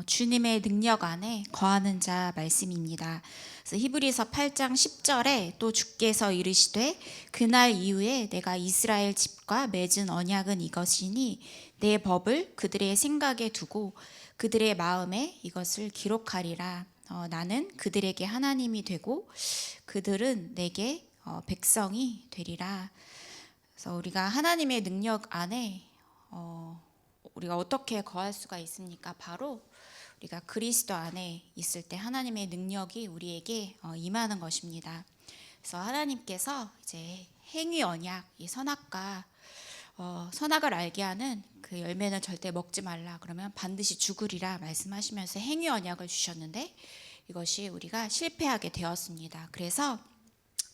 주님의 능력 안에 거하는 자 말씀입니다. 그래서 히브리서 8장 10절에 또 주께서 이르시되 그날 이후에 내가 이스라엘 집과 맺은 언약은 이것이니 내 법을 그들의 생각에 두고 그들의 마음에 이것을 기록하리라. 나는 그들에게 하나님이 되고 그들은 내게 백성이 되리라. 그래서 우리가 하나님의 능력 안에 우리가 어떻게 거할 수가 있습니까? 바로 우리가 그리스도 안에 있을 때 하나님의 능력이 우리에게 임하는 것입니다. 그래서 하나님께서 이제 행위 언약, 이 선악과 선악을 알게 하는 그 열매는 절대 먹지 말라. 그러면 반드시 죽으리라 말씀하시면서 행위 언약을 주셨는데 이것이 우리가 실패하게 되었습니다. 그래서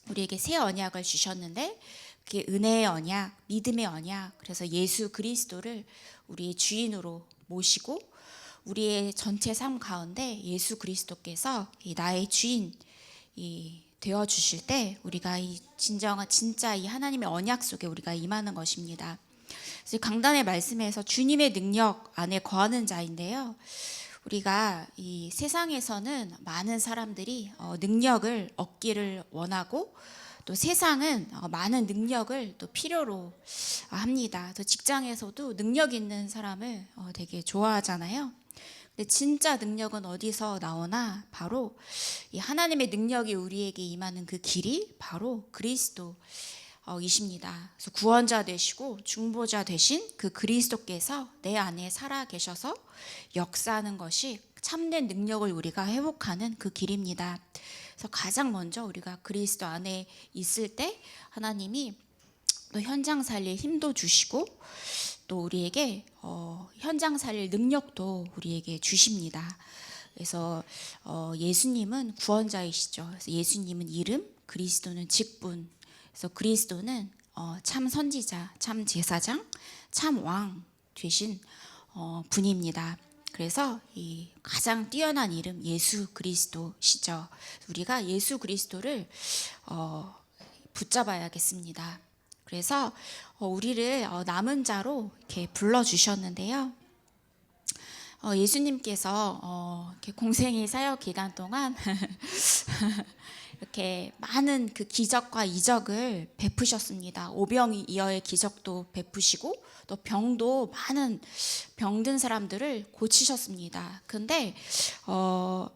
우리에게 새 언약을 주셨는데 그게 은혜의 언약, 믿음의 언약. 그래서 예수 그리스도를 우리의 주인으로 모시고 우리의 전체 삶 가운데 예수 그리스도께서 나의 주인이 되어 주실 때 우리가 이 진짜 이 하나님의 언약 속에 우리가 임하는 것입니다. 그래서 강단의 말씀에서 주님의 능력 안에 거하는 자인데요. 우리가 이 세상에서는 많은 사람들이 능력을 얻기를 원하고 또 세상은 많은 능력을 또 필요로 합니다. 또 직장에서도 능력 있는 사람을 되게 좋아하잖아요. 근데 진짜 능력은 어디서 나오나? 바로 이 하나님의 능력이 우리에게 임하는 그 길이 바로 그리스도이십니다. 그래서 구원자 되시고 중보자 되신 그 그리스도께서 내 안에 살아 계셔서 역사하는 것이 참된 능력을 우리가 회복하는 그 길입니다. 그래서 가장 먼저 우리가 그리스도 안에 있을 때 하나님이 또 현장 살릴 힘도 주시고 또 우리에게 현장 살릴 능력도 우리에게 주십니다. 그래서 예수님은 구원자이시죠. 그래서 예수님은 이름, 그리스도는 직분. 그래서 그리스도는 참 선지자, 참 제사장, 참 왕 되신 분입니다. 그래서 이 가장 뛰어난 이름 예수 그리스도시죠. 우리가 예수 그리스도를 붙잡아야겠습니다. 그래서 우리를 남은 자로 이렇게 불러주셨는데요. 예수님께서 이렇게 공생의 사역 기간 동안 이렇게 많은 그 기적과 이적을 베푸셨습니다. 오병이어의 기적도 베푸시고 또 병도 많은 병든 사람들을 고치셨습니다. 근데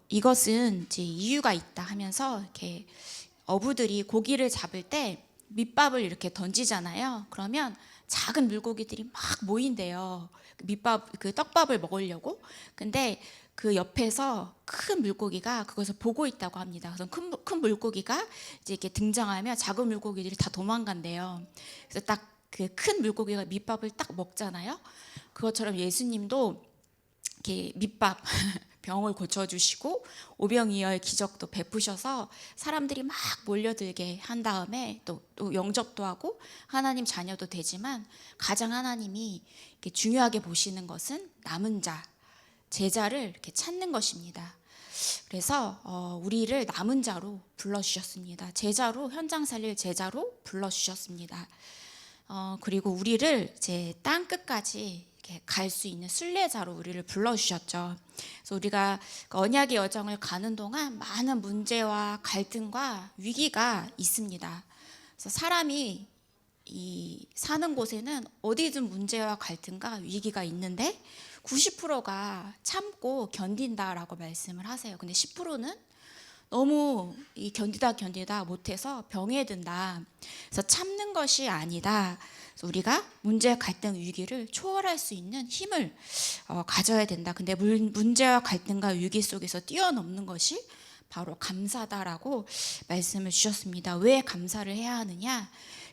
이것은 이제 이유가 있다 하면서 이렇게 어부들이 고기를 잡을 때 밑밥을 이렇게 던지잖아요. 그러면 작은 물고기들이 막 모인대요. 그 떡밥을 먹으려고. 근데 그 옆에서 큰 물고기가 그것을 보고 있다고 합니다. 그래서 큰 물고기가 이제 이렇게 등장하면 작은 물고기들이 다 도망간대요. 그래서 딱 그 큰 물고기가 밑밥을 딱 먹잖아요. 그것처럼 예수님도 이렇게 밑밥 병을 고쳐주시고 오병이어의 기적도 베푸셔서 사람들이 막 몰려들게 한 다음에 또 영접도 하고 하나님 자녀도 되지만 가장 하나님이 이렇게 중요하게 보시는 것은 남은 자, 제자를 이렇게 찾는 것입니다. 그래서 우리를 남은 자로 불러주셨습니다. 제자로 현장 살릴 제자로 불러주셨습니다. 그리고 우리를 이제 땅 끝까지 갈 수 있는 순례자로 우리를 불러주셨죠. 그래서 우리가 언약의 여정을 가는 동안 많은 문제와 갈등과 위기가 있습니다. 그래서 사람이 이 사는 곳에는 어디든 문제와 갈등과 위기가 있는데 90%가 참고 견딘다라고 말씀을 하세요. 근데 10%는 너무 이 견디다 못해서 병에 든다. 그래서 참는 것이 아니다. 그래서 우리가 문제, 갈등, 위기를 초월할 수 있는 힘을 가져야 된다. 근데 문제와 갈등과 위기 속에서 뛰어넘는 것이 바로 감사다라고 말씀을 주셨습니다. 왜 감사를 해야 하느냐?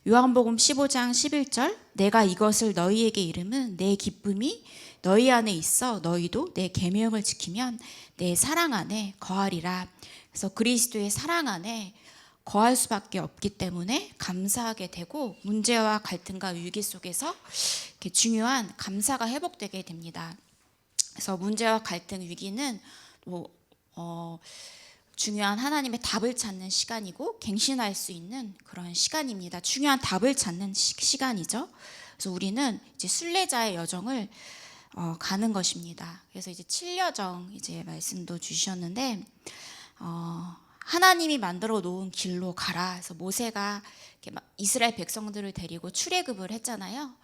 요한복음 15장 11절 내가 이것을 너희에게 이름은 내 기쁨이 너희 안에 있어 너희도 내 계명을 지키면 내 사랑 안에 거하리라. 그래서 그리스도의 사랑 안에 거할 수밖에 없기 때문에 감사하게 되고 문제와 갈등과 위기 속에서 이렇게 중요한 감사가 회복되게 됩니다. 그래서 문제와 갈등, 위기는 중요한 하나님의 답을 찾는 시간이고 갱신할 수 있는 그런 시간입니다. 중요한 답을 찾는 시간이죠. 그래서 우리는 이제 순례자의 여정을 가는 것입니다. 그래서 이제 7여정 이제 말씀도 주셨는데 하나님이 만들어 놓은 길로 가라. 그래서 모세가 이렇게 막 이스라엘 백성들을 데리고 출애굽을 했잖아요.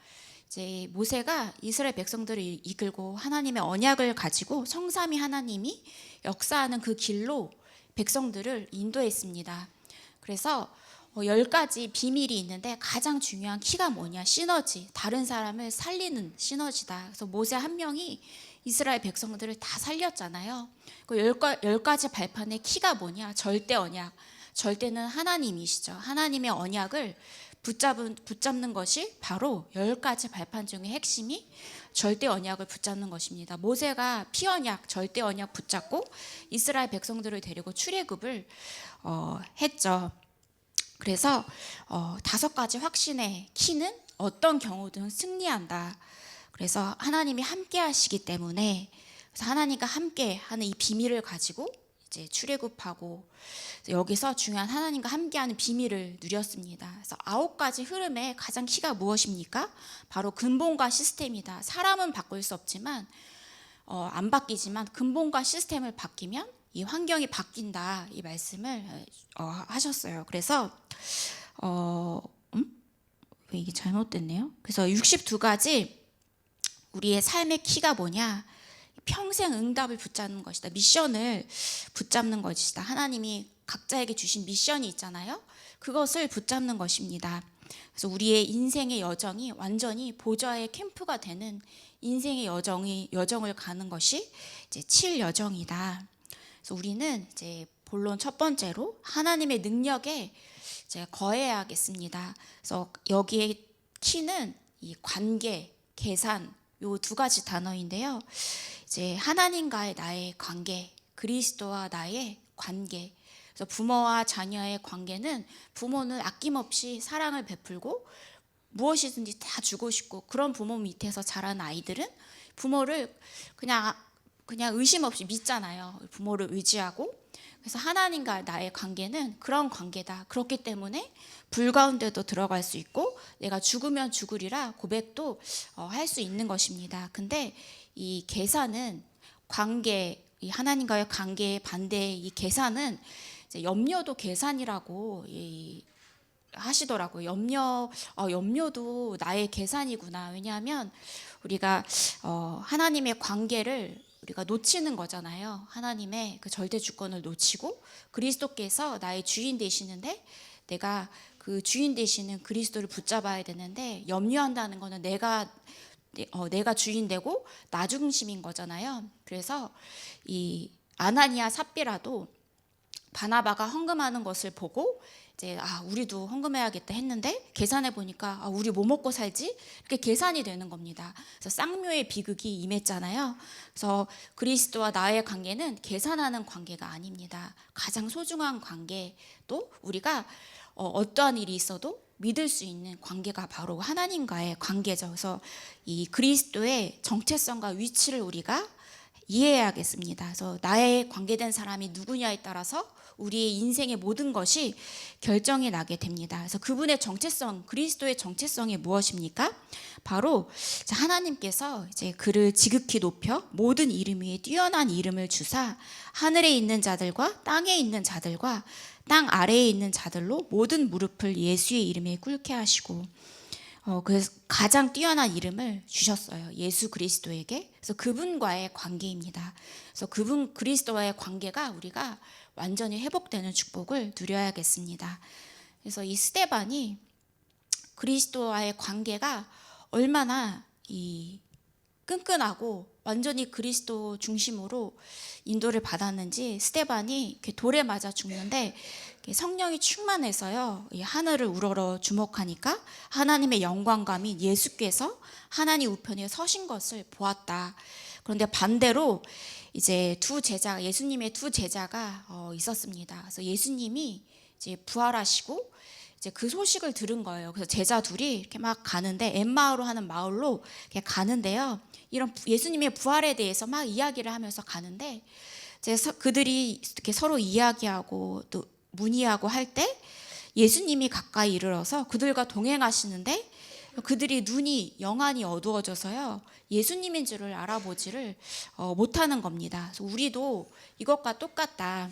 이제 모세가 이스라엘 백성들을 이끌고 하나님의 언약을 가지고 성삼위 하나님이 역사하는 그 길로 백성들을 인도했습니다. 그래서 10가지 비밀이 있는데 가장 중요한 키가 뭐냐? 시너지. 다른 사람을 살리는 시너지다. 그래서 모세 한 명이 이스라엘 백성들을 다 살렸잖아요. 그 10가지 발판의 키가 뭐냐? 절대 언약. 절대는 하나님이시죠. 하나님의 언약을 붙잡는 것이 바로 10가지 발판 중의 핵심이 절대 언약을 붙잡는 것입니다. 모세가 피언약, 절대 언약 붙잡고 이스라엘 백성들을 데리고 출애굽을 했죠. 그래서 5가지 확신의 키는 어떤 경우든 승리한다. 그래서 하나님이 함께 하시기 때문에, 그래서 하나님과 함께 하는 이 비밀을 가지고 이제 출애굽하고 여기서 중요한 하나님과 함께하는 비밀을 누렸습니다. 그래서 9가지 흐름의 가장 키가 무엇입니까? 바로 근본과 시스템이다. 사람은 바꿀 수 없지만 안 바뀌지만 근본과 시스템을 바뀌면 이 환경이 바뀐다. 이 말씀을 하셨어요. 그래서 왜 이게 잘못됐네요. 그래서 62가지 우리의 삶의 키가 뭐냐? 평생 응답을 붙잡는 것이다. 미션을 붙잡는 것이다. 하나님이 각자에게 주신 미션이 있잖아요. 그것을 붙잡는 것입니다. 그래서 우리의 인생의 여정이 완전히 보좌의 캠프가 되는 인생의 여정을 가는 것이 이제 7여정이다. 그래서 우리는 이제 본론 첫 번째로 하나님의 능력에 이제 거해야겠습니다. 그래서 여기에 키는 이 관계, 계산 요 2가지 단어인데요. 이제 하나님과의 나의 관계, 그리스도와 나의 관계. 그래서 부모와 자녀의 관계는 부모는 아낌없이 사랑을 베풀고 무엇이든지 다 주고 싶고 그런 부모 밑에서 자란 아이들은 부모를 그냥 의심 없이 믿잖아요. 부모를 의지하고. 그래서 하나님과 나의 관계는 그런 관계다. 그렇기 때문에 불 가운데도 들어갈 수 있고 내가 죽으면 죽으리라 고백도 할 수 있는 것입니다. 근데 이 계산은 관계, 이 하나님과의 관계의 반대의 이 계산은 이제 염려도 계산이라고 하시더라고요. 염려도 나의 계산이구나. 왜냐하면 우리가 하나님의 관계를 우리가 놓치는 거잖아요. 하나님의 그 절대 주권을 놓치고 그리스도께서 나의 주인 되시는데 내가 그 주인 되시는 그리스도를 붙잡아야 되는데 염려한다는 거는 내가 주인 되고 나 중심인 거잖아요. 그래서 이 아나니아 삽비라도 바나바가 헌금하는 것을 보고 이제 우리도 헌금해야겠다 했는데 계산해 보니까 우리 뭐 먹고 살지? 이렇게 계산이 되는 겁니다. 그래서 쌍묘의 비극이 임했잖아요. 그래서 그리스도와 나의 관계는 계산하는 관계가 아닙니다. 가장 소중한 관계도 우리가 어떠한 일이 있어도 믿을 수 있는 관계가 바로 하나님과의 관계죠. 그래서 이 그리스도의 정체성과 위치를 우리가 이해해야겠습니다. 그래서 나의 관계된 사람이 누구냐에 따라서 우리의 인생의 모든 것이 결정이 나게 됩니다. 그래서 그분의 정체성, 그리스도의 정체성이 무엇입니까? 바로 하나님께서 이제 그를 지극히 높여 모든 이름 위에 뛰어난 이름을 주사 하늘에 있는 자들과 땅에 있는 자들과 땅 아래에 있는 자들로 모든 무릎을 예수의 이름에 꿇게 하시고 그래서 가장 뛰어난 이름을 주셨어요. 예수 그리스도에게. 그래서 그분과의 관계입니다. 그래서 그분 그리스도와의 관계가 우리가 완전히 회복되는 축복을 누려야겠습니다. 그래서 이 스데반이 그리스도와의 관계가 얼마나 이 끈끈하고 완전히 그리스도 중심으로 인도를 받았는지 스데반이 이렇게 돌에 맞아 죽는데 성령이 충만해서요. 이 하늘을 우러러 주목하니까 하나님의 영광감이 예수께서 하나님 우편에 서신 것을 보았다. 그런데 반대로 이제 예수님의 두 제자가 있었습니다. 그래서 예수님이 이제 부활하시고 이제 그 소식을 들은 거예요. 그래서 제자 둘이 이렇게 막 가는데 엠마오로 하는 마을로 이렇게 가는데요. 이런 예수님의 부활에 대해서 막 이야기를 하면서 가는데 이제 그들이 이렇게 서로 이야기하고 또 문의하고 할 때 예수님이 가까이 이르러서 그들과 동행하시는데 그들이 눈이 영안이 어두워져서요, 예수님인 줄을 알아보지를 못하는 겁니다. 그래서 우리도 이것과 똑같다.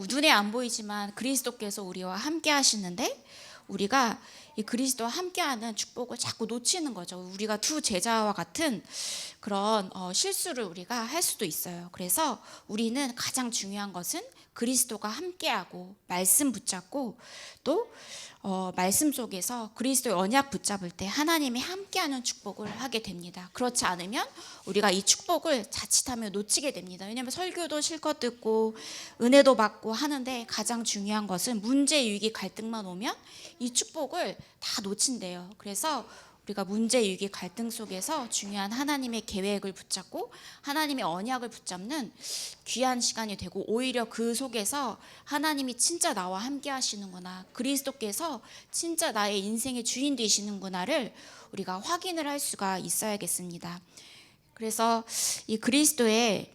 눈에 안 보이지만 그리스도께서 우리와 함께 하시는데, 우리가 이 그리스도와 함께하는 축복을 자꾸 놓치는 거죠. 우리가 두 제자와 같은 그런 실수를 우리가 할 수도 있어요. 그래서 우리는 가장 중요한 것은 그리스도가 함께하고 말씀 붙잡고, 또 말씀 속에서 그리스도의 언약 붙잡을 때 하나님이 함께하는 축복을 하게 됩니다. 그렇지 않으면 우리가 이 축복을 자칫하면 놓치게 됩니다. 왜냐하면 설교도 실컷 듣고 은혜도 받고 하는데, 가장 중요한 것은 문제, 위기, 갈등만 오면 이 축복을 다 놓친대요. 그래서 우리가 문제, 위기, 갈등 속에서 중요한 하나님의 계획을 붙잡고 하나님의 언약을 붙잡는 귀한 시간이 되고, 오히려 그 속에서 하나님이 진짜 나와 함께 하시는구나, 그리스도께서 진짜 나의 인생의 주인 되시는구나를 우리가 확인을 할 수가 있어야겠습니다. 그래서 이 그리스도의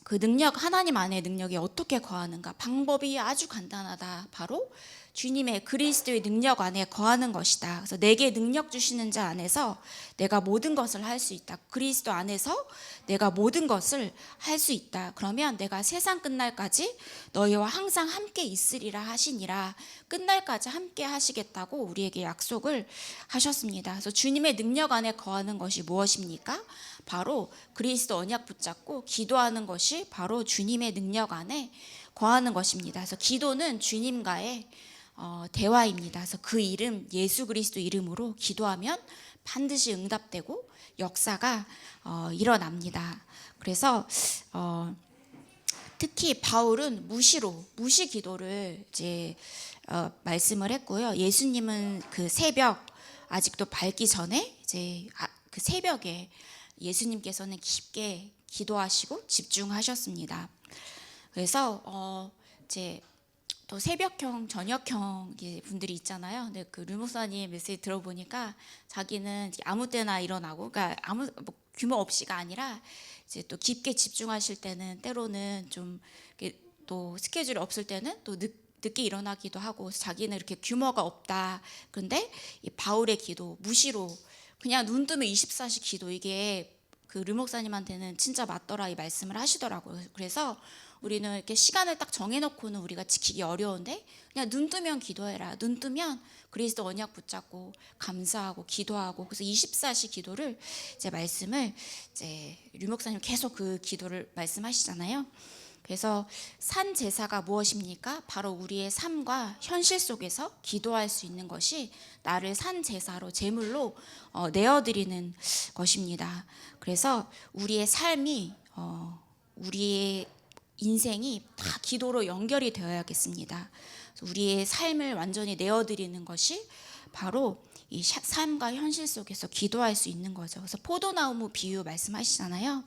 그 능력, 하나님 안의 능력이 어떻게 거하는가? 방법이 아주 간단하다. 바로 주님의 그리스도의 능력 안에 거하는 것이다. 그래서 내게 능력 주시는 자 안에서 내가 모든 것을 할 수 있다. 그리스도 안에서 내가 모든 것을 할 수 있다. 그러면 내가 세상 끝날까지 너희와 항상 함께 있으리라 하시니라. 끝날까지 함께 하시겠다고 우리에게 약속을 하셨습니다. 그래서 주님의 능력 안에 거하는 것이 무엇입니까? 바로 그리스도 언약 붙잡고 기도하는 것이 바로 주님의 능력 안에 거하는 것입니다. 그래서 기도는 주님과의 대화입니다. 그래서 그 이름, 예수 그리스도 이름으로 기도하면 반드시 응답되고 역사가 일어납니다. 그래서 특히 바울은 무시 기도를 이제 말씀을 했고요. 예수님은 그 새벽 아직도 밝기 전에 이제 그 새벽에 예수님께서는 깊게 기도하시고 집중하셨습니다. 그래서 이제 또 새벽형, 저녁형 분들이 있잖아요. 근데 그 류목사님 메시지 들어보니까 자기는 아무 때나 일어나고, 그러니까 아무 규모 없이가 아니라 이제 또 깊게 집중하실 때는 때로는 좀 또 스케줄이 없을 때는 또 늦게 일어나기도 하고, 자기는 이렇게 규모가 없다. 그런데 이 바울의 기도, 무시로 그냥 눈 뜨면 24시 기도, 이게 그 류목사님한테는 진짜 맞더라 이 말씀을 하시더라고요. 그래서 우리는 이렇게 시간을 딱 정해놓고는 우리가 지키기 어려운데, 그냥 눈 뜨면 기도해라. 눈 뜨면 그리스도 언약 붙잡고 감사하고 기도하고, 그래서 24시 기도를 이제 말씀을 이제 류목사님 계속 그 기도를 말씀하시잖아요. 그래서 산 제사가 무엇입니까? 바로 우리의 삶과 현실 속에서 기도할 수 있는 것이 나를 산 제사로, 제물로 내어드리는 것입니다. 그래서 우리의 삶이 우리의 인생이 다 기도로 연결이 되어야겠습니다. 우리의 삶을 완전히 내어드리는 것이 바로 이 삶과 현실 속에서 기도할 수 있는 거죠. 그래서 포도나무 비유 말씀하시잖아요.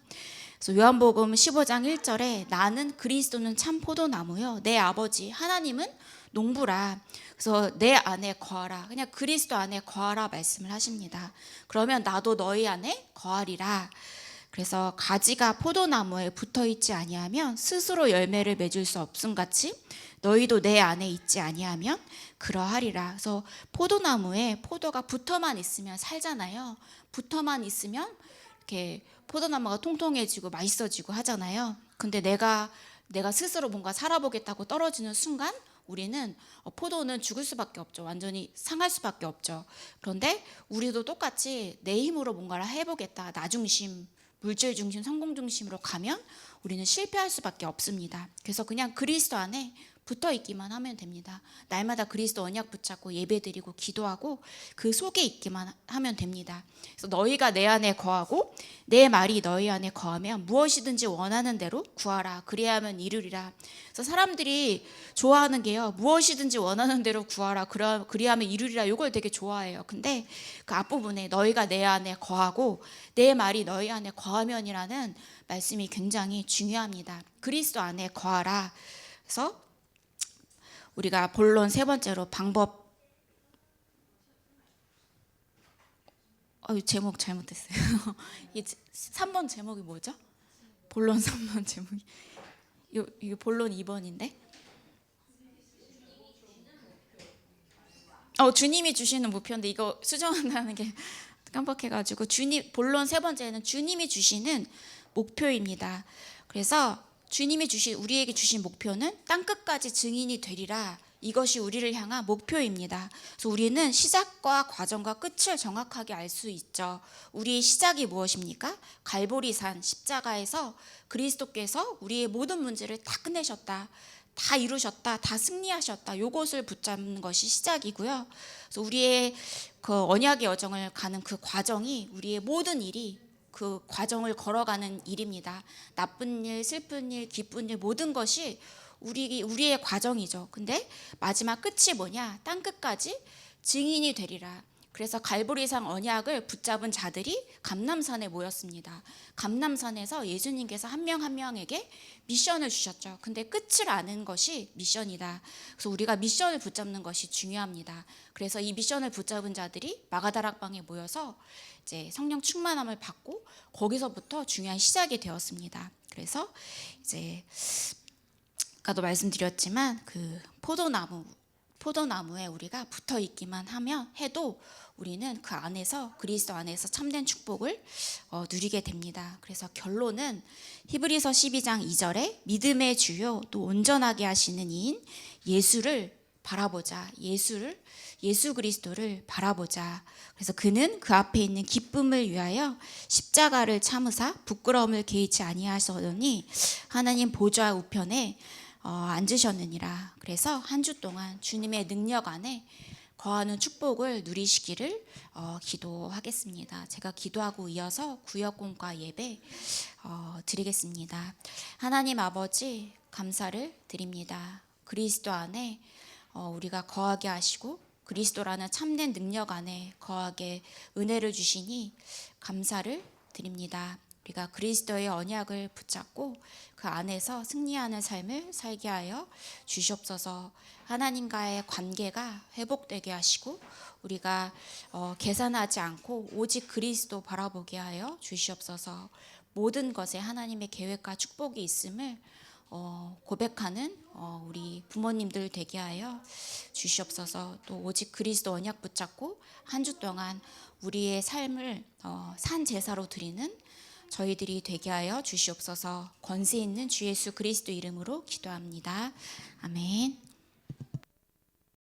그래서 요한복음 15장 1절에 나는 그리스도는 참 포도나무요, 내 아버지 하나님은 농부라. 그래서 내 안에 거하라. 그냥 그리스도 안에 거하라 말씀을 하십니다. 그러면 나도 너희 안에 거하리라. 그래서 가지가 포도나무에 붙어 있지 아니하면 스스로 열매를 맺을 수 없음 같이 너희도 내 안에 있지 아니하면 그러하리라. 그래서 포도나무에 포도가 붙어만 있으면 살잖아요. 붙어만 있으면 이렇게 포도나무가 통통해지고 맛있어지고 하잖아요. 근데 내가 스스로 뭔가 살아보겠다고 떨어지는 순간 우리는 포도는 죽을 수밖에 없죠. 완전히 상할 수밖에 없죠. 그런데 우리도 똑같이 내 힘으로 뭔가를 해보겠다, 나 중심, 물질 중심, 성공 중심으로 가면 우리는 실패할 수밖에 없습니다. 그래서 그냥 그리스도 안에 붙어 있기만 하면 됩니다. 날마다 그리스도 언약 붙잡고 예배드리고 기도하고 그 속에 있기만 하면 됩니다. 그래서 너희가 내 안에 거하고 내 말이 너희 안에 거하면 무엇이든지 원하는 대로 구하라. 그리하면 이루리라. 그래서 사람들이 좋아하는 게요, 무엇이든지 원하는 대로 구하라, 그리하면 이루리라, 이걸 되게 좋아해요. 근데 그 앞부분에 너희가 내 안에 거하고 내 말이 너희 안에 거하면이라는 말씀이 굉장히 중요합니다. 그리스도 안에 거하라. 그래서 우리가 본론 세 번째로 방법, 제목 잘못했어요. 3번 제목이 뭐죠? 본론 3번 제목이 이게 본론 2번인데 주님이 주시는 목표인데 이거 수정한다는 게 깜빡해가지고 주님 본론 세 번째는 주님이 주시는 목표입니다. 그래서 주님이 우리에게 주신 목표는 땅 끝까지 증인이 되리라. 이것이 우리를 향한 목표입니다. 그래서 우리는 시작과 과정과 끝을 정확하게 알 수 있죠. 우리의 시작이 무엇입니까? 갈보리산 십자가에서 그리스도께서 우리의 모든 문제를 다 끝내셨다. 다 이루셨다. 다 승리하셨다. 요것을 붙잡는 것이 시작이고요. 그래서 우리의 그 언약의 여정을 가는 그 과정이 우리의 모든 일이 그 과정을 걸어가는 일입니다. 나쁜 일, 슬픈 일, 기쁜 일 모든 것이 우리의 과정이죠. 근데 마지막 끝이 뭐냐? 땅 끝까지 증인이 되리라. 그래서 갈보리산 언약을 붙잡은 자들이 감람산에 모였습니다. 감람산에서 예수님께서 한 명 한 명에게 미션을 주셨죠. 근데 끝을 아는 것이 미션이다. 그래서 우리가 미션을 붙잡는 것이 중요합니다. 그래서 이 미션을 붙잡은 자들이 마가다락방에 모여서 이제 성령 충만함을 받고 거기서부터 중요한 시작이 되었습니다. 그래서 이제 아까도 말씀드렸지만 그 포도나무에 우리가 붙어 있기만 해도 우리는 그 안에서 그리스도 안에서 참된 축복을 누리게 됩니다. 그래서 결론은 히브리서 12장 2절에 믿음의 주요 또 온전하게 하시는 이인 예수를 바라보자. 예수 그리스도를 바라보자. 그래서 그는 그 앞에 있는 기쁨을 위하여 십자가를 참으사 부끄러움을 개의치 아니하시더니 하나님 보좌 우편에 앉으셨느니라. 그래서 한 주 동안 주님의 능력 안에 거하는 축복을 누리시기를 기도하겠습니다. 제가 기도하고 이어서 구역공과 예배 드리겠습니다. 하나님 아버지 감사를 드립니다. 그리스도 안에 우리가 거하게 하시고 그리스도라는 참된 능력 안에 거하게 은혜를 주시니 감사를 드립니다. 우리가 그리스도의 언약을 붙잡고 그 안에서 승리하는 삶을 살게 하여 주시옵소서. 하나님과의 관계가 회복되게 하시고 우리가 계산하지 않고 오직 그리스도 바라보게 하여 주시옵소서. 모든 것에 하나님의 계획과 축복이 있음을 고백하는 우리 부모님들 되게 하여 주시옵소서. 또 오직 그리스도 언약 붙잡고 한 주 동안 우리의 삶을 산 제사로 드리는 저희들이 되게 하여 주시옵소서. 권세 있는 주 예수 그리스도 이름으로 기도합니다. 아멘.